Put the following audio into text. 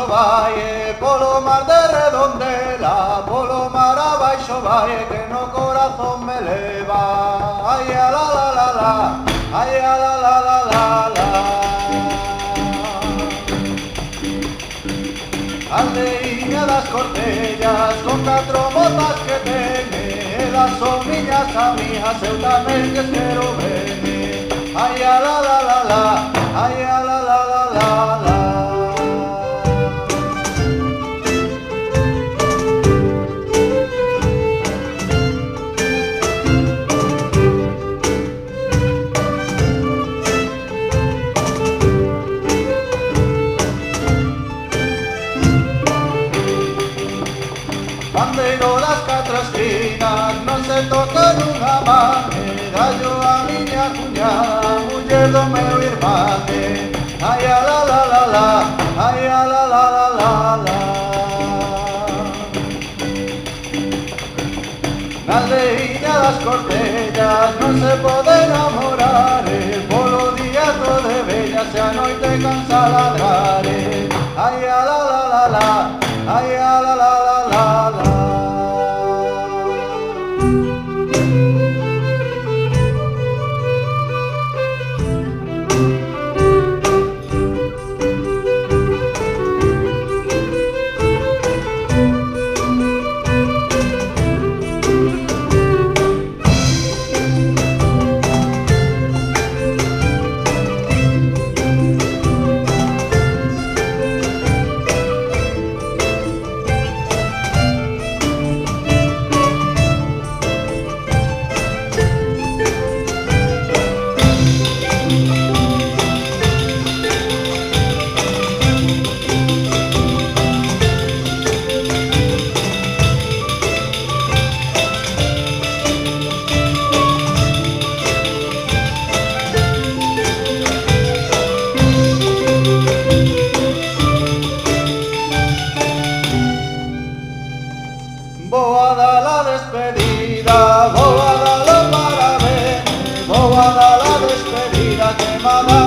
abaixo vai, polo mar de Redondela, polo mar abaixo vai, que no corazón me leva. Ai, a la la la la, ai, a la la la la la. Aldeiña das Cortellas, con 4 botas que teñe, elas son miñas amigas, eu tamén lles quero ver. Ai, a la la la la, ai, a la la la la la. Bandeiro das 4 esquinas, non se toca nunha man, dallo a miña cuñada, muller do meu irmán. Ai, a la la la la, ai, a la la la la la. Na aldeiña das Cortellas non se pode namorar, polo día todo de vellas e a noite cansa ladrar. Ai, a la la la la, ai, a la la la la la. Vou a dar a despedida, vou a dar o parabéns, vou a dar a despedida que me ha dado.